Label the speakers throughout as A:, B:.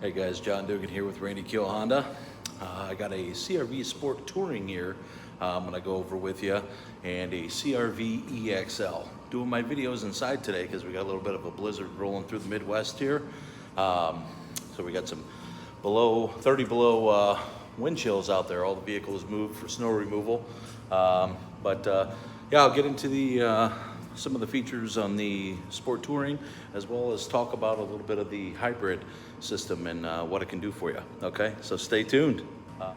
A: Hey guys, John Dugan here with Randy Kill Honda. I got a CRV Sport Touring here I'm going to go over with you, and a CRV EXL. Doing my videos inside today because we got a little bit of a blizzard rolling through the Midwest here. So we got some 30 below wind chills out there. All the vehicles moved for snow removal. Yeah, I'll get into the some of the features on the Sport Touring, as well as talk about a little bit of the hybrid system and what it can do for you. Okay, so stay tuned. All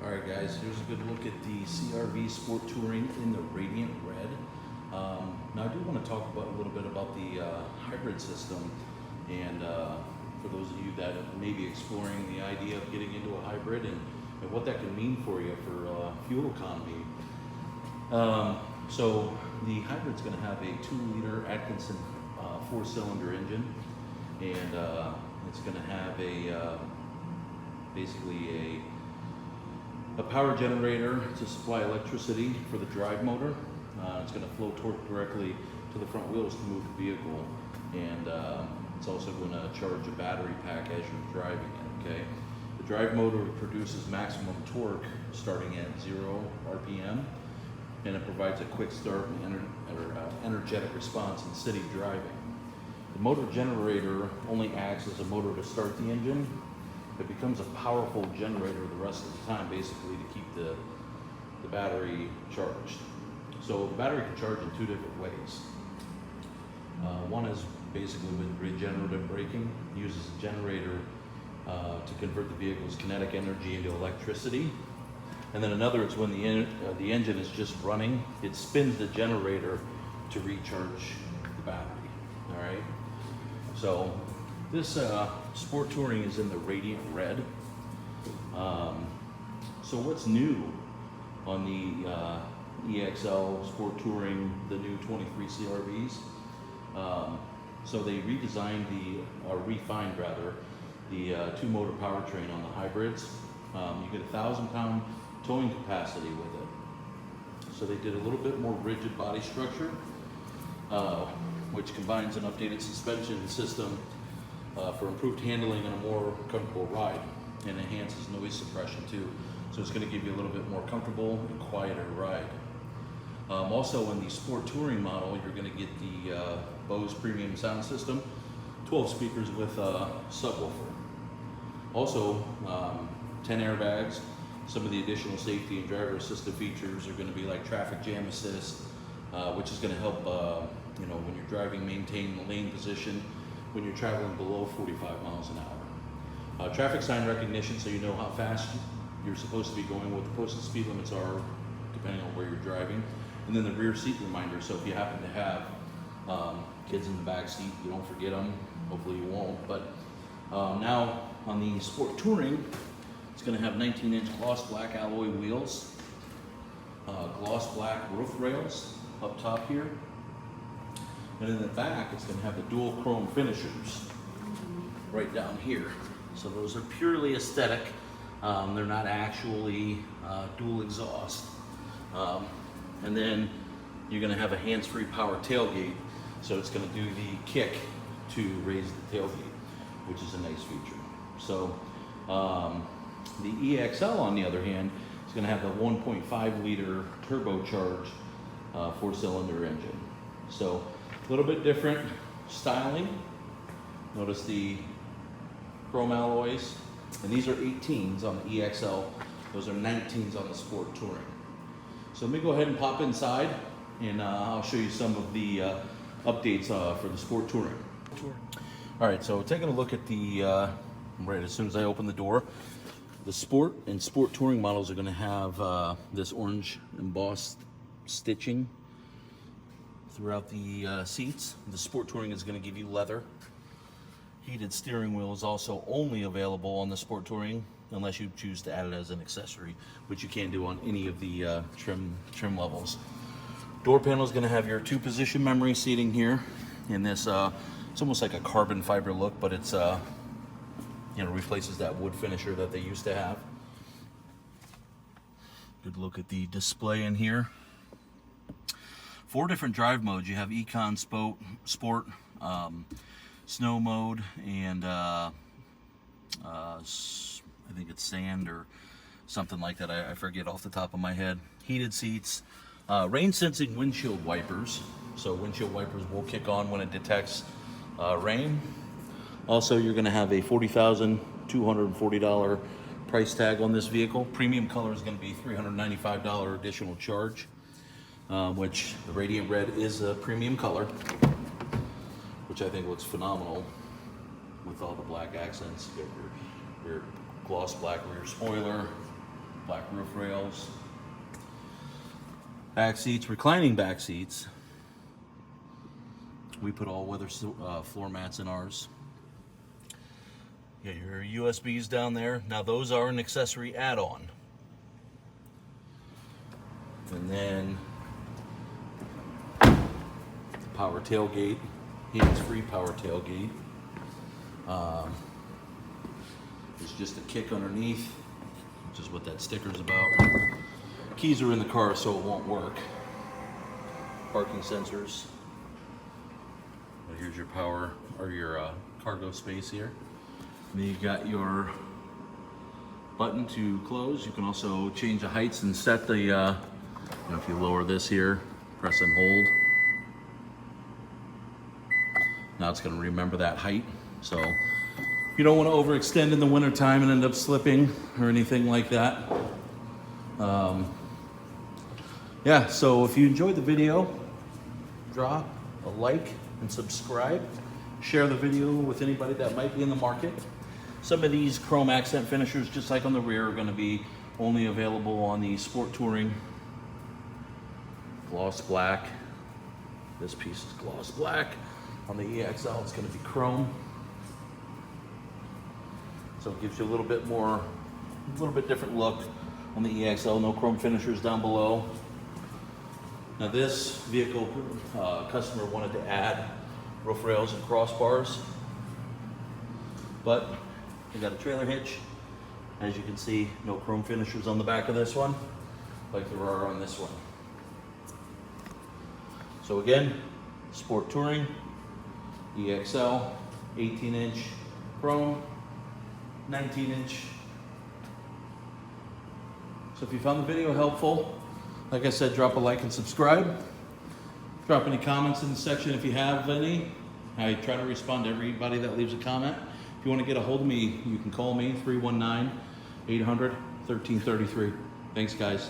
A: right, guys, here's a good look at the CRV Sport Touring in the Radiant Red. Now, I do want to talk about a little bit about the hybrid system, and for those of you that may be exploring the idea of getting into a hybrid and what that can mean for you for fuel economy. So the hybrid's going to have a 2-liter Atkinson 4-cylinder engine, and it's going to have basically a power generator to supply electricity for the drive motor. It's going to flow torque directly to the front wheels to move the vehicle, and it's also going to charge a battery pack as you're driving it. Okay, the drive motor produces maximum torque starting at 0 RPM. And it provides a quick start and energetic response in city driving. The motor generator only acts as a motor to start the engine. It becomes a powerful generator the rest of the time, basically to keep the battery charged. So the battery can charge in 2 different ways. One is basically with regenerative braking. It uses a generator to convert the vehicle's kinetic energy into electricity. And then another is when the engine is just running, it spins the generator to recharge the battery. All right. So this Sport Touring is in the Radiant Red. So what's new on the EXL Sport Touring, the new 23 CRVs? So they redesigned refined the 2-motor powertrain on the hybrids. You get a 1,000-pound towing capacity with it. So they did a little bit more rigid body structure, which combines an updated suspension system for improved handling and a more comfortable ride, and enhances noise suppression too. So it's going to give you a little bit more comfortable and quieter ride. Also in the Sport Touring model, you're going to get the Bose premium sound system, 12 speakers with a subwoofer. Also 10 airbags. Some of the additional safety and driver assistive features are going to be like traffic jam assist, which is going to help when you're driving, maintain the lane position when you're traveling below 45 miles an hour. Traffic sign recognition, so you know how fast you're supposed to be going, what the posted speed limits are depending on where you're driving. And then the rear seat reminder, so if you happen to have kids in the back seat, you don't forget them. Hopefully you won't. But now on the Sport Touring, it's going to have 19-inch gloss black alloy wheels, gloss black roof rails up top here, and in the back it's going to have the dual chrome finishers right down here. So those are purely aesthetic. They're not actually dual exhaust. And then you're going to have a hands-free power tailgate, so it's going to do the kick to raise the tailgate, which is a nice feature. So the EXL, on the other hand, is going to have the 1.5-liter turbocharged 4-cylinder engine. So a little bit different styling. Notice the chrome alloys, and these are 18s on the EXL. Those are 19s on the Sport Touring. So let me go ahead and pop inside, and I'll show you some of the updates for the Sport Touring. All right, so taking a look at the right as soon as I open the door. The Sport and Sport Touring models are going to have this orange embossed stitching throughout the seats. The Sport Touring is going to give you leather. Heated steering wheel is also only available on the Sport Touring unless you choose to add it as an accessory, which you can do on any of the trim levels. Door panel is going to have your 2-position memory seating here in this. It's almost like a carbon fiber look, but it's replaces that wood finisher that they used to have. Good look at the display in here. 4 different drive modes. You have Econ, Sport, Snow mode, and I think it's sand or something like that. I forget off the top of my head. Heated seats, rain sensing windshield wipers. So windshield wipers will kick on when it detects rain. Also, you're going to have a $40,240 price tag on this vehicle. Premium color is going to be $395 additional charge, which the Radiant Red is a premium color, which I think looks phenomenal with all the black accents. You got your gloss black rear spoiler, black roof rails, back seats, reclining back seats. We put all weather floor mats in ours. You got your USBs down there. Now those are an accessory add-on. And then power tailgate, hands-free power tailgate. There's just a kick underneath, which is what that sticker's about. Keys are in the car, so it won't work. Parking sensors. Here's your power, or your cargo space here. And then you got your button to close. You can also change the heights and set the, if you lower this here, press and hold. Now it's going to remember that height. So you don't want to overextend in the wintertime and end up slipping or anything like that. Yeah, so if you enjoyed the video, drop a like and subscribe. Share the video with anybody that might be in the market. Some of these chrome accent finishers, just like on the rear, are going to be only available on the Sport Touring. Gloss black. This piece is gloss black. On the EXL, it's going to be chrome. So it gives you a little bit different look on the EXL. No chrome finishers down below. Now this vehicle, customer wanted to add roof rails and crossbars, but we got a trailer hitch. As you can see, no chrome finishers on the back of this one, like there are on this one. So again, Sport Touring, EXL, 18-inch chrome, 19-inch. So if you found the video helpful, like I said, drop a like and subscribe. Drop any comments in the section if you have any. I try to respond to everybody that leaves a comment. If you want to get a hold of me, you can call me, 319-800-1333. Thanks, guys.